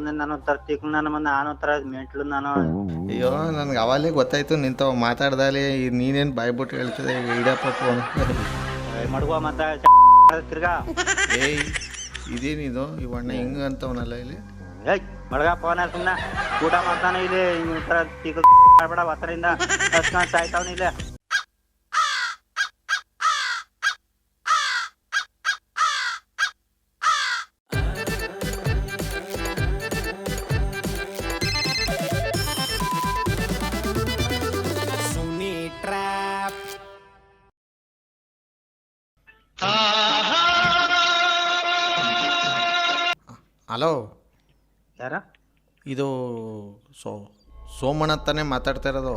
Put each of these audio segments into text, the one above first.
ಸುಮ್ಮನೆ ನಾನು ಒಂಥರ ತಿಕ್ಳು ನಾನು ಒಂಥರ ಮೆಂಟ್ಲು ನಾನು. ಅಯ್ಯೋ ನನ್ಗೆ ಅವಾಗಲೇ ಗೊತ್ತಾಯ್ತು ನಿಂತವ ಮಾತಾಡ್ದಾಲಿ ನೀನೇನು ಬಾಯ್ಬಿಟ್ಟು ಹೇಳ್ತಿದೆ ಇಡಪ್ಪ ಫೋನ್. ಮಡ್ಗೋ ಮತ್ತೆ ತಿರ್ಗಾ ಏಯ್ ಇದೇನಿದು ಇವಣ್ಣ ಹಿಂಗೆ ಅಂತವನಲ್ಲ ಇಲ್ಲಿ. ಏಯ್ ಮಡ್ಗ ಫೋನ ಸುಮ್ಮನೆ ಊಟ ಮಾಡ್ತಾನೆ ಇಲ್ಲಿ ಒಂಥರ ತಿಕ್ಳು ಮಾಡ್ಬೇಡ ಒತ್ತರಿಂದ ಹಚ್ಕೊಂಡು ಸಾಯ್ತಾವನ ಇಲ್ಲಿ. ಹಲೋ ಯಾರ ಇದು ಸೋಮಣ್ಣ ತಾನೇ ಮಾತಾಡ್ತಾ ಇರೋದು?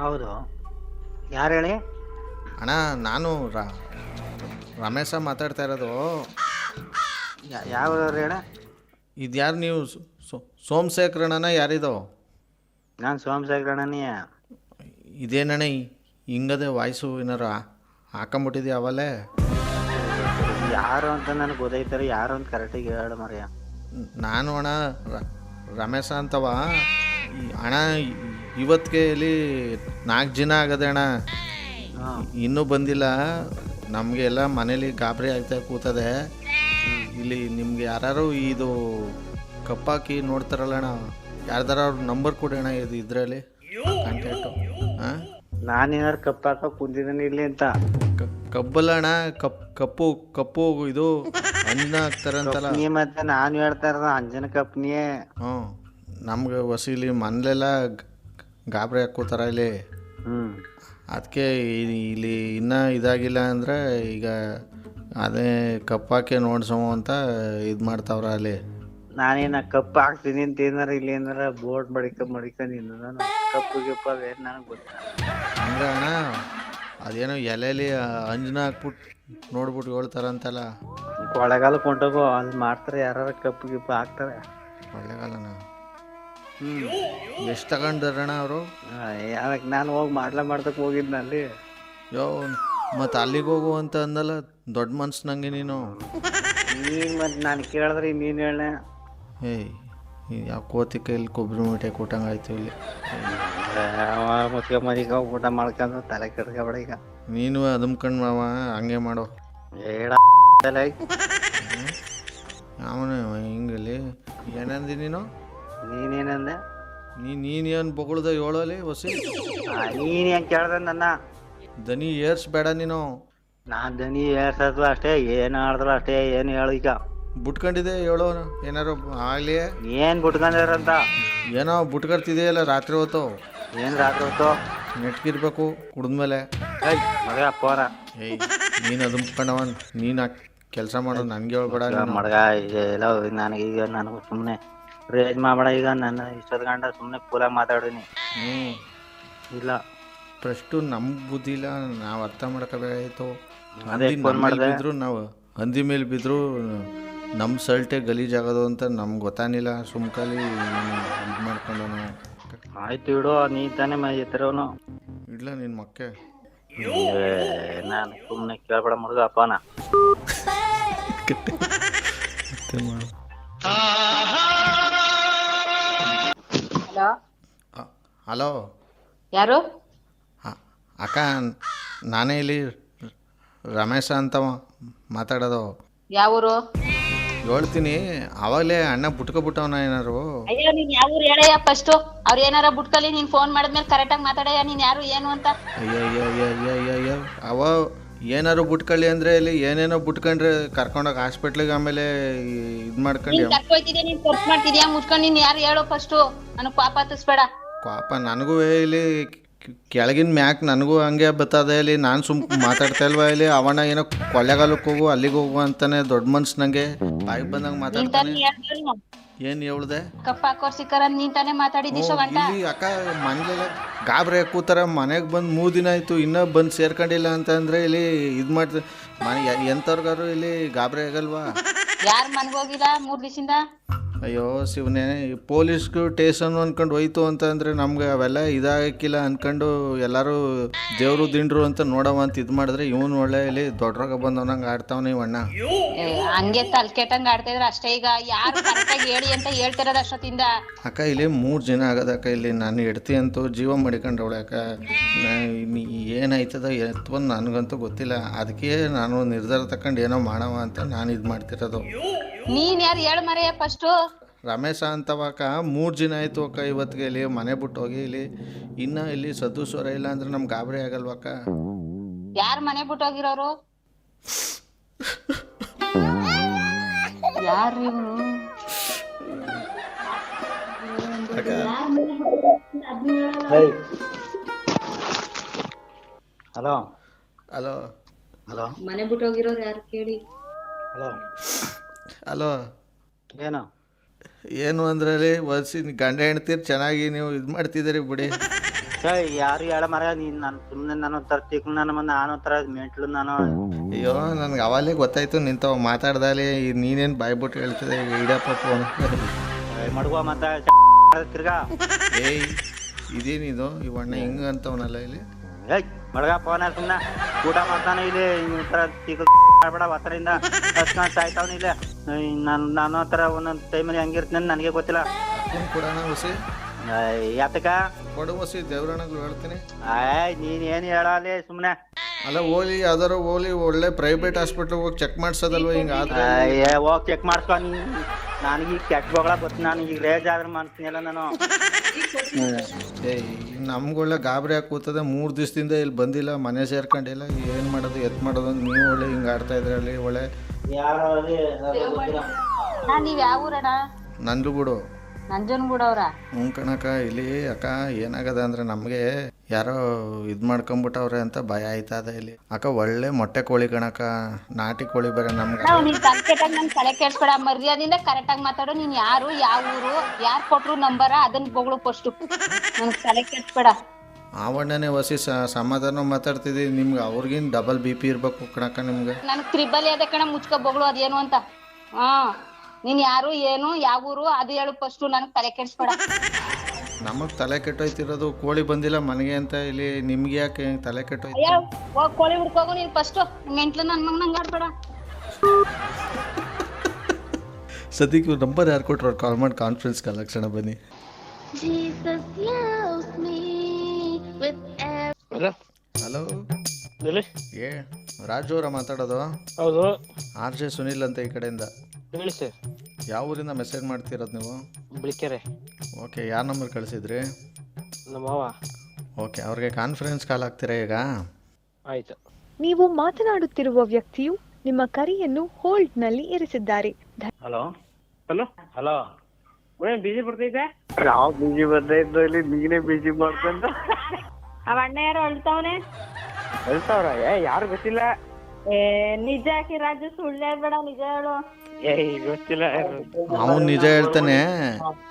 ಹೌದು, ಯಾರು ಹೇಳಿ? ಅಣ್ಣ ನಾನು ರಮೇಶ ಮಾತಾಡ್ತಾ ಇರೋದು. ಯಾವ ಹೇಳ? ಇದು ಯಾರು ನೀವು ಸೋಮಶೇಖರಣ್ಣನ ಯಾರಿದು? ನಾನು ಸೋಮಶೇಖರಣ್ಣನೇ. ಇದೇನಣ್ಣ ಹಿಂಗದೆ ವಾಯ್ಸು ಏನಾರು ಹಾಕೊಂಬಿಟ್ಟಿದ್ಯಾ ಅವಲ್ಲೇ? ಯಾರು ಅಂತ ನನಗೆ ಗೊತ್ತೈತಾರೆ, ಯಾರು ಅಂತ ಕರೆಕ್ಟಾಗಿ ಹೇಳು ಮರ್ಯ. ನಾನು ಅಣ್ಣ ರಮೇಶ ಅಂತವ ಅಣ್ಣ. ಇವತ್ತಿಗೆ ಇಲ್ಲಿ 4 ದಿನ ಆಗದೆ ಅಣ್ಣ, ಇನ್ನೂ ಬಂದಿಲ್ಲ. ನಮಗೆ ಎಲ್ಲ ಮನೇಲಿ ಗಾಬರಿ ಆಗ್ತಾ ಕೂತದೆ. ಇಲ್ಲಿ ನಿಮ್ಗೆ ಯಾರು ಇದು ಕಪ್ಪಾಕಿ ನೋಡ್ತಾರಲ್ಲ ಅಣ್ಣ, ಯಾರ್ದಾರ ಅವ್ರ ನಂಬರ್ ಕೊಡಿ ಅಣ್ಣ ಇದು ಇದರಲ್ಲಿ ಕಾಂಟ್ಯಾಕ್ಟು. ಹಾಂ, ನಾನೇನಾರು ಕಪ್ಪು ಹಾಕೋ ಕುಂತಿದ್ದೀನಿ ಇಲ್ಲಿ ಅಂತ. ಕಬ್ಬಲ್ಲ ಅಣ್ಣ, ಕಪ್ಪು ಇದು ಅಂಜನ ಹಾಕ್ತಾರಂತಲ್ಲ. ನೀ ಮತ್ತೆ ನಾನು ಹೇಳ್ತಾ ಇರೋದು ಅಂಜನ ಕಪ್ನಿಯೇ. ಹ್ಞೂ, ನಮ್ಗೆ ವಸೀಲಿ ಮನೇಲೆಲ್ಲ ಗಾಬರಿ ಹಾಕೋತಾರ ಇಲ್ಲಿ. ಅದಕ್ಕೆ ಇಲ್ಲಿ ಇನ್ನೂ ಇದಾಗಿಲ್ಲ ಅಂದರೆ ಈಗ ಅದೇ ಕಪ್ಪಾಕೆ ನೋಡ್ಸೋ ಅಂತ ಇದು ಮಾಡ್ತಾವ್ರ ಅಲ್ಲಿ. ನಾನೇನ ಕಪ್ಪು ಹಾಕ್ತೀನಿ ಅಂತ ಏನಾರ ಇಲ್ಲಿ ಏನಾರ ಬೋರ್ಡ್ ಮಡಿಕೊಂಡು ನಾನು ಕಪ್ಪು ಗಿಪ್ಪ ಅವೇನು ನನಗೆ ಗೊತ್ತಿಲ್ಲ. ಅಂದರೆ ಅಣ್ಣ ಅದೇನೋ ಎಲೆಯಲ್ಲಿ ಅಂಜನ ಹಾಕ್ಬಿಟ್ಟು ನೋಡ್ಬಿಟ್ಟು ಹೇಳ್ತಾರಂತಲ್ಲ. ಕೊಳ್ಳೆಗಾಲ ಕೊಂಡೋಗೋ ಅಲ್ಲಿ ಮಾಡ್ತಾರೆ, ಯಾರು ಕಪ್ಪು ಗಿಪ್ಪ ಹಾಕ್ತಾರೆ. ಕೊಳ್ಳೆಗಾಲನ ಎಷ್ಟು ತಗೊಂಡ್ರಣ್ಣ ಅವರು? ಯಾರಕ್ಕೆ ನಾನು ಹೋಗಿ ಮಾಡ್ದಕ್ಕೆ ಹೋಗಿದ್ನ ಅಲ್ಲಿ. ಯೋ ಮತ್ತು ಅಲ್ಲಿಗೆ ಹೋಗು ಅಂತ ಅಂದಲ್ಲ, ದೊಡ್ಡ ಮನ್ಸು ನಂಗೆ ನೀನು. ನೀನು ಮತ್ತು ನಾನು ಕೇಳಿದ್ರೆ ನೀನು ಹೇಳ. ಏಯ್ ಯಾವ ಕೋತಿ ಕೈಲಿ ಕೊಬ್ಬರಿ ಮಿಠಾಯಿ ಕೊಟ್ಟಂಗೆ ಆಯ್ತು ಇಲ್ಲಿ. ಮುಸ್ಕ ಮದಿಗ ಊಟ ಮಾಡ್ಕೊಂಡು ತಲೆ ಕೆಡ್ಕೊಬೇಡ ಈಗ. ನೀನು ಅದಮ್ಕಂಡು ಮಾವ ಹಂಗೆ ಮಾಡೋ. ಹೇಳ ಅವನು ಹಿಂಗಲ್ಲಿ ಏನಂದಿ ನೀನು? ನೀನೇನಂದೆ? ನೀನು ಏನು ಬೊಗಳ್ದ ಹೇಳೋಲಿ ಹೊಸಿ? ನೀನು ಹೆಂಗೆ ಕೇಳ್ದೆ ನನ್ನ? ದನಿ ಏರ್ಸ್ಬೇಡ ನೀನು. ನಾನು ದನಿ ಏರ್ಸತ್ವ ಅಷ್ಟೇ, ಏನು ಆಡಿದ್ರು ಅಷ್ಟೇ. ಏನು ಹೇಳು ಈಗ? ಬುಟ್ಕೊಂಡಿದ್ದೆ ಹೇಳೋ ಏನಾರು ಆಗಲಿ. ಏನು ಬಿಟ್ಕೊಂಡಿರಂತ? ಏನೋ ಬುಟ್ಕರ್ತಿದೆಯಲ್ಲ ರಾತ್ರಿ ಹೊತ್ತು. ಏನು ರಾತ್ರಿ ಹೊತ್ತು? ನೆಟ್ಗಿರ್ಬೇಕು ಕುಡಿದ್ಮೇಲೆ. ಏಯ್ ಮಗ ಪೋರ. ಏಯ್ ನೀನು ಅದಮ್ಕಂಡವನ್, ನೀನು ಕೆಲಸ ಮಾಡೋ ನನಗೆ ಹೇಳ್ಬೇಡ. ಮಡ್ಗ ಎಲ್ಲ ನನಗೀಗ ನನಗೂ ಸುಮ್ಮನೆ ರೇಜ್ ಮಾಡಬೇಡ ಈಗ. ನನ್ನ ಇಷ್ಟದ ಗಂಡ ಸುಮ್ಮನೆ ಕೂಲಾಗಿ ಮಾತಾಡೀನಿ. ಇಲ್ಲ ಫಸ್ಟು ನಮ್ಗೆ ಬುದ್ಧಿ ಇಲ್ಲ, ನಾವು ಅರ್ಥ ಮಾಡ್ಕೋಬೇಕಾಯ್ತು. ಅದೇ ಫೋನ್ ಮಾಡಿದೆ. ಬಿದ್ರು ನಾವು ಹಂದಿ ಮೇಲೆ ಬಿದ್ದರೂ ನಮ್ಮ ಸಲ್ಟೆ ಗಲೀಜಾಗೋದು ಅಂತ ನಮ್ಗೆ ಗೊತ್ತಾನಿಲ್ಲ. ಸುಮ್ಕಲಿ ಇದು ಮಾಡ್ಕೊಂಡು ನಾವು. ಆಯ್ತು ಇಡು, ನೀ ತಾನೇ ಎತ್ತರವನು. ಇಡ್ಲ ನಿನ್ನ ಮಕ್ಕೆ. ನಾನು ಸುಮ್ಮನೆ ಕೇಳ್ಬೇಡ ಮಡ್ಗ ಅಪ್ಪನ. ಹಲೋ ಹಲೋ ಯಾರು? ಅಕ್ಕ, ನಾನೇ ಇಲ್ಲಿ ರಮೇಶ ಅಂತ ಮಾತಾಡೋದು. ಯಾವೂರು? ಹೇಳ್ತೀನಿ. ಅವಾಗಲೇ ಅಣ್ಣ ಬುಟ್ಕೊಬಿಟ್ಟವನ ಏನಾರು. ಅಯ್ಯೋ ನೀನ್ ಯಾವೂರು ಹೇಳಯ್ಯ ಫಸ್ಟ್. ಅವ್ರು ಏನಾರ ಬುಟ್ಕಲಿ, ನೀನ್ ಫೋನ್ ಮಾಡಿದ್ಮೇಲೆ ಕರೆಕ್ಟಾಗಿ ಮಾತಾಡಯ್ಯ. ನೀನ್ ಯಾರು ಏನು ಅಂತ? ಅಯ್ಯಯ್ಯಯ್ಯಯ್ಯಯ್ಯ ಅವ ಏನಾರು ಬುಟ್ಕೊಳ್ಳಿ ಅಂದರೆ ಇಲ್ಲಿ ಏನೇನೋ ಬುಟ್ಕೊಂಡ್ರೆ ಕರ್ಕೊಂಡೋಗಿ ಹಾಸ್ಪಿಟ್ಲಿಗೆ ಆಮೇಲೆ ಇದು ಮಾಡ್ಕೊಂಡು ನೀನ್ ಕರ್ಕೊಯ್ತಿದ್ಯಾ, ನೀನ್ ಖರ್ಚು ಮಾಡ್ತಿದ್ಯಾ ಮುಚ್ಕೊಂಡು. ನೀನ್ ಯಾರು ಹೇಳೋ ಫಸ್ಟು? ನನಗೆ ಪಾಪ ಹತ್ತಿಸ್ಬೇಡ. ಪಾಪ ನನಗೂ ಇಲ್ಲಿ ಕೆಳಗಿನ ಮ್ಯಾಕ್ ನನಗೂ ಹಂಗೆ ಬರ್ತದೆ. ಇಲ್ಲಿ ನಾನು ಮಾತಾಡ್ತಾ ಇಲ್ವಾ ಇಲ್ಲಿ? ಅವನ ಏನೋ ಕೊಳ್ಳೆಗಾಲಕ್ಕೆ ಹೋಗು ಅಲ್ಲಿಗೆ ಹೋಗು ಅಂತಾನೆ ದೊಡ್ಡ ಮನ್ಸು ನಂಗೆ ಬಾಯಿಗೆ ಬಂದಂಗೆ ಮಾತಾಡ್ತಾನೆ. ಏನು ಹೇಳ್ದೆ? ಕಪ್ಪ ಹಾಕೋರ್ ಸಿಕ್ಕಾರ ನೀನ್ ತಾನೇ ಮಾತಾಡಿದಿಶೋ ಗಂಟ. ಇಲ್ಲಿ ಅಕ್ಕ ಮನೇಲೆಲ್ಲ ಗಾಬರಿ ಕೂತಾರ. ಮನೆಗೆ ಬಂದು 3 ದಿನ ಆಯಿತು, ಇನ್ನೂ ಬಂದು ಸೇರ್ಕೊಂಡಿಲ್ಲ ಅಂತಂದರೆ ಇಲ್ಲಿ ಇದು ಮಾಡ್ತಾರೆ. ಮನೆ ಎಂಥವ್ರಿಗಾರು ಇಲ್ಲಿ ಗಾಬರಿ ಆಗಲ್ವಾ? ಯಾರು ಮನ್ಗೋಗಿಲ್ಲ 3 ದಿವಸದಿಂದ? ಅಯ್ಯೋ ಶಿವನೇ, ಪೊಲೀಸ್ಗೂ ಟೇಷನ್ ಅನ್ಕೊಂಡು ಹೋಯ್ತು ಅಂತಂದರೆ ನಮ್ಗೆ ಅವೆಲ್ಲ ಇದಾಗಿಲ್ಲ ಅನ್ಕೊಂಡು ಎಲ್ಲರೂ ದೇವರು ದಿಂಡ್ರು ಅಂತ ನೋಡವ ಅಂತ ಇದು ಮಾಡಿದ್ರೆ ಇವನು ಒಳ್ಳೆ ಇಲ್ಲಿ ದೊಡ್ಡರಾಗ ಬಂದವನಂಗೆ ಆಡ್ತಾವನ ಇವಣ್ಣ. ಹಂಗೆ ತಲೆ ಕೆಟ್ಟಂಗ್ ಆಡ್ತಿದ್ರ ಅಷ್ಟೇ. ಈಗ ಯಾರು ಕರೆಕ್ಟಾಗಿ ಹೇಳಿ ಅಂತ ಹೇಳ್ತಿರೋದು ಅಷ್ಟೊತ್ತಿಂದ. ಅಕ್ಕ ಇಲ್ಲಿ 3 ಜನ ಆಗದಕ್ಕ. ಇಲ್ಲಿ ನಾನು ಹೆಡ್ತಿ ಅಂತೂ ಜೀವ ಮಡಿಕೊಂಡವಳೆ ಅಕ್ಕ. ಏನಾಯ್ತದ ಎತ್ವಂದು ನನಗಂತೂ ಗೊತ್ತಿಲ್ಲ. ಅದಕ್ಕೆ ನಾನು ನಿರ್ಧಾರ ತಗೊಂಡು ಏನೋ ಮಾಡವ ಅಂತ ನಾನು ಇದು ಮಾಡ್ತಿರೋದು. ನೀನ್ ಯಾರು ಹೇಳ ಮರೆಯ ಫಸ್ಟು. ರಮೇಶ ಅಂತವಕ್ಕ 3 ದಿನ ಆಯಿತು ಅಕ್ಕ ಇವತ್ತಿಗೆ ಇಲ್ಲಿ ಮನೆ ಬಿಟ್ಟು ಹೋಗಿ. ಇಲ್ಲಿ ಇನ್ನು ಇಲ್ಲಿ ಸದ್ದು ಸ್ವರ ಇಲ್ಲ ಅಂದ್ರೆ ನಮ್ಗೆ ಗಾಬರಿ ಆಗಲ್ವಕ್ಕ? ಯಾರು ಮನೆ ಬಿಟ್ಟು ಹೋಗಿರೋರು? ಯಾರು ಇವ್ರು? ಹಲೋ ಹಲೋ ಹಲೋ ಮನೆ ಬಿಟ್ಟು ಹೋಗಿರೋರು ಯಾರು ಕೇಳಿ. ಹಲೋ ಹಲೋ ಏನು ಏನು ಅಂದ್ರಲ್ಲಿ ವರ್ಷ ಗಂಡ ಹೆಣ್ತೀರಿ ಚೆನ್ನಾಗಿ ನೀವು ಇದು ಮಾಡ್ತಿದ್ದೀರಿ ಬಿಡಿ. ಯಾರು ಹೇಳ ಮರ ನೀನ್ ನಾನು ಸುಮ್ಮನೆ ನಾನು ಒಂಥರ ತಿಕ್ ನಾನು ಒಂಥರ ಮೆಂಟ್ಲು ನಾನು. ಅಯ್ಯೋ ನನಗೆ ಅವಾಗಲೇ ಗೊತ್ತಾಯ್ತು ನಿಂತವ ಮಾತಾಡ್ದಾಲಿ ನೀನೇನು ಬಾಯ್ಬಿಟ್ಟು ಹೇಳ್ತಿದ್ದೆ. ಈಗ ಇಡಪ್ಪ ಫೋನ್ ಮಡ್ಗುವ ಮತ್ತ ತಿರ್ಗಾ ಏಯ್ ಇದೇನಿದು ಇವಣ್ಣ ಹಿಂಗೆ ಅಂತವನಲ್ಲ ಇಲ್ಲಿ. ಏಯ್ ಮಡ್ಗ ಫೋನ್ ಸುಮ್ಮನೆ ಊಟ ಮಾಡ್ತಾನೆ ಇಲ್ಲಿ ಒಂಥರ ತಿಕ್ ಮಾಡ್ಬೇಡ ಒತ್ತರಿಂದ ಸಾಯ್ತಾವನ ಇಲ್ಲ. ನಾನು ಒಂಥರ ಒಂದೊಂದು ಟೈಮಲ್ಲಿ ಹಂಗಿರ್ತೀನಿ ನನಗೆ ಗೊತ್ತಿಲ್ಲ. ಫೋನ್ ಕೊಡೋಣ ಹೊಸಿ ಯಾತಕ ಕೊಡು ಹೊಸಿ ದೇವ್ರಣಗಳು ಹೇಳ್ತೀನಿ. ನೀನ್ ಏನ್ ಹೇಳಲಿ ಸುಮ್ನೆ. ಅಲ್ಲ ಓಲಿ ಯಾವ್ದಾರು ಓಲಿ ಒಳ್ಳೆ ಪ್ರೈವೇಟ್ ಹಾಸ್ಪಿಟ್ಲ್ ಹೋಗಿ ಚೆಕ್ ಮಾಡ್ಸೋದಲ್ವ ಹಿಂಗೆ ಆದ್ರೆ? ಹೋಗಿ ಚೆಕ್ ಮಾಡ್ಸ್ಕೊಂಡು ನನಗೆ ಈಗ ಕೆಟ್ಟ ಬಗಳ ಗೊತ್ತು. ನಾನು ಈಗ ರೇಜ್ ಆದ್ರೆ ಮಾಡ್ತೀನಿಲ್ಲ ನಾನು. ಏಯ್ ನಮ್ಗೊಳ್ಳೆ ಗಾಬರಿ ಆಗಿ ಕೂತದೆ. 3 ದಿವಸದಿಂದ ಇಲ್ಲಿ ಬಂದಿಲ್ಲ, ಮನೆ ಸೇರ್ಕೊಂಡಿಲ್ಲ. ಏನು ಮಾಡೋದು ಎತ್ ಮಾಡೋದು ಅಂತ ನೀವು ಒಳ್ಳೆ ಹಿಂಗೆ ಆಡ್ತಾ ಇದ್ರಲ್ಲಿ ಒಳ್ಳೆ. ನೀವ್ ಯಾವ ಊರಣ್ಣ? ನಂದು ಬಿಡು ನಂಜನಗೂಡವ್ರ? ಹ್ಞೂ ಕಣಕ್ಕ. ಇಲ್ಲಿ ಅಕ್ಕ ಏನಾಗದ ಅಂದ್ರೆ ನಮಗೆ ಯಾರೋ ಇದು ಮಾಡ್ಕೊಂಬಿಟ್ಟವ್ರೆ ಅಂತ ಭಯ ಆಯ್ತದ ಇಲ್ಲಿ. ಅಕ್ಕ ಒಳ್ಳೆ ಮೊಟ್ಟೆ ಕೋಳಿ ಕಣಕ್ಕ, ನಾಟಿ ಕೋಳಿ ಬೇರೆ ನಮ್ಗೆ. ನೀನ್ ತಲೆ ಕೆಟ್ಟಾಗ ನನ್ ತಲೆ ಕೆಡ್ಸ್ಬೇಡ. ಮರ್ಯಾದಿಂದ ಕರೆಕ್ಟ್ ಆಗಿ ಮಾತಾಡು. ನೀನ್ ಯಾರು, ಯಾವ ಊರು, ಯಾರು ಕೊಟ್ರು ನಂಬರ ಅದನ್ನ ಬೊಗಳು ಫಸ್ಟ್. ನನ್ ತಲೆ ಕೆಡ್ಸ್ಬೇಡ. ಆವಣ್ಣನೇ ಹೊಸಿ ಸಮಾಧಾನ ಮಾತಾಡ್ತಿದ್ದೀವಿ. ನಿಮ್ಗೆ ಅವ್ರಿಗಿನ್ ಡಬಲ್ BP ಇರ್ಬೇಕು ಕಣಕ್ಕ ನಿಮ್ಗೆ. ನನಗೆ ತ್ರಿಬಲ್ ಅದೇ ಕಣ ಮುಚ್ಕೊ ಬೊಗಳು ಅದೇನು ಅಂತ. ನೀನ್ ಯಾರು, ಏನು, ಯಾವ ಊರು ಅದು ಹೇಳು ಫಸ್ಟ್. ನನಗೆ ತಲೆ ಕೆಡ್ಸ್ಬೇಡ. ನಮಗೆ ತಲೆ ಕೆಟ್ಟೋಯ್ತಿರೋದು ಕೋಳಿ ಬಂದಿಲ್ಲ ಮನೆಗೆ ಅಂತ. ಇಲ್ಲಿ ನಿಮ್ಗೆ ಯಾಕೆ ತಲೆ ಕೆಟ್ಟೋಯ್ತು? ಅಯ್ಯೋ ಹೋಗ್ ಕೋಳಿ ಹುಡ್ಕೋಗು ನೀನ್ ಫಸ್ಟ್. ಮೆಂಟ್ಲು ನನ್ ಮಗ ನಂಗೆ ಆಡ್ಬೇಡ. ಸದ್ಯಕ್ಕೆ ನಂಬರ್ ಯಾರು ಕೊಟ್ಟರು? ಕಾಲ್ ಮಾಡಿ ಕಾನ್ಫರೆನ್ಸ್ ಕಲೆಕ್ಷನ್ ಬನ್ನಿ. ಹಲೋ ಏ ರಾಜು ಅವರ ಮಾತಾಡೋದು? ಹೌದು. RJ ಸುನಿಲ್ ಅಂತ ಈ ಕಡೆಯಿಂದ. ಹೇಳಿ ಸರ್. ಯಾವ ಊರಿಂದ ಮೆಸೇಜ್ ಮಾಡ್ತಿರೋದು ನೀವು? ಬಿಳಿಕೆರೆ. ಓಕೆ, ಯಾರು ನಂಬರ್ ಕಳಿಸಿದ್ರಿ? ನಮ್ಮ ಮಾವ. ಓಕೆ, ಅವ್ರಿಗೆ ಕಾನ್ಫರೆನ್ಸ್ ಕಾಲ್ ಆಗ್ತೀರಾ ಈಗ? ಆಯ್ತು. ನೀವು ಮಾತನಾಡುತ್ತಿರುವ ವ್ಯಕ್ತಿಯು ನಿಮ್ಮ ಕರೆಯನ್ನು ಹೋಲ್ಡ್ನಲ್ಲಿ ಇರಿಸಿದ್ದಾರೆ. ಹಲೋ ಹಲೋ ಹಲೋ ಬಿಜಿ ಬರ್ತೈತೆ? ಯಾವ ಬಿಜಿ ಬರ್ತೈತೋ ಇಲ್ಲಿ ನೀನೇ ಬಿಜಿ ಮಾಡ್ಕೊಂಡ. ಅವ ಅಣ್ಣ ಯಾರು ಅಳ್ತಾವನೆ? ಹೇಳ್ತಾವ್ರ? ಯಾರು ಗೊತ್ತಿಲ್ಲ. ನಿಜ ಯಾಕೆ ರಾಜು? ಸುಳ್ಳು ಹೇಳ್ಬೇಡ, ನಿಜ ಹೇಳು. ಗೊತ್ತಿಲ್ಲ. ಅವನು ನಿಜ ಹೇಳ್ತಾನೆ.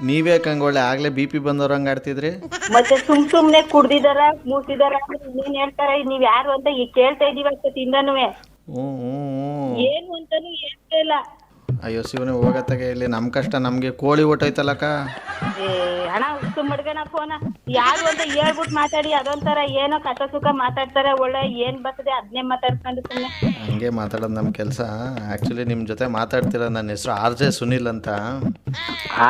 ನೀವ್ಯಾಕೆ ಹಂಗೆ ಒಳ್ಳೆ ಆಗ್ಲೇ BP ಬಂದವ್ರು ಹಂಗೆ ಆಡ್ತಿದ್ರಿ? ಮತ್ತೆ ಸುಮ್ನೆ ಕುಡ್ದಿದಾರ ಮೂಸಿದಾರ ನೀನ್ ಹೇಳ್ತಾರೆ. ನೀವ್ ಯಾರು ಅಂತ ಈಗ ಕೇಳ್ತಾ ಇದೀವಿ ಅಷ್ಟೊತ್ತಿಂದನೂ. ಹ್ಞೂ ಏನು ಅಂತಾನು ಹೇಳ್ತಾ ಇಲ್ಲ. ಅಯ್ಯೋ ಶಿವನೇ ಹೋಗತ್ತಾಗೆ. ಇಲ್ಲಿ ನಮ್ಮ ಕಷ್ಟ ನಮಗೆ ಕೋಳಿ ಹೊಟ್ಟೋಯ್ತಲ್ಲಕ್ಕ. ಅಣ್ಣ ಉಸ್ತು ಮಡ್ಗಣ ಫೋನ ಯಾರು ಅಂತ ಹೇಳ್ಬಿಟ್ಟು ಮಾತಾಡಿ. ಅದೊಂಥರ ಏನೋ ಕಷ್ಟ ಸುಖ ಮಾತಾಡ್ತಾರೆ. ಒಳ್ಳೆ ಏನ್ ಬರ್ತದೆ ಅದನ್ನೇ ಮಾತಾಡ್ಕೊಂಡು ಸುಮ್ಮನೆ ಹಂಗೆ ಮಾತಾಡೋದು ನಮ್ಮ ಕೆಲಸ. ಆ್ಯಕ್ಚುಲಿ ನಿಮ್ಮ ಜೊತೆ ಮಾತಾಡ್ತಿರೋ ನನ್ನ ಹೆಸರು RJ ಸುನಿಲ್ ಅಂತ.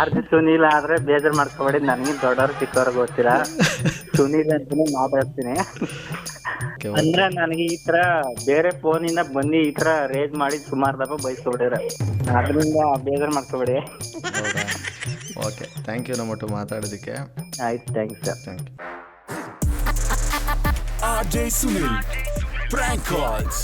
RJ ಸುನಿಲ್ ಆದ್ರೆ ಬೇಜಾರು ಮಾಡ್ಕೊಬೇಡಿ. ನನಗೆ ದೊಡ್ಡವ್ರು ಚಿಕ್ಕವ್ರು ಗೊತ್ತಿಲ್ಲ. ಸುನಿಲ್ ಅಂತಾನೆ ಮಾತಾಡ್ತೀನಿ. ಅಂದ್ರೆ ನನಗೆ ಈ ತರ ಬೇರೆ ಫೋನಿಂದ ಬಂದು ಈ ತರ ರೇಜ್ ಮಾಡಿ ಸುಮಾರು ದಪ್ಪ ಬಯಸ್ಕೊಬಿಟ್ಟಿರ. ಅದರಿಂದ ಬೇಜಾರು ಮಾಡ್ಕೊಬೇಡಿ. ಹೌದಾ? ಓಕೆ, ಥ್ಯಾಂಕ್ ಯು ನಮ್ಮಟ್ಟು ಮಾತಾಡೋದಕ್ಕೆ. ಆಯ್ತು, thanks sir. Thank you. RJ Sunil, prank calls.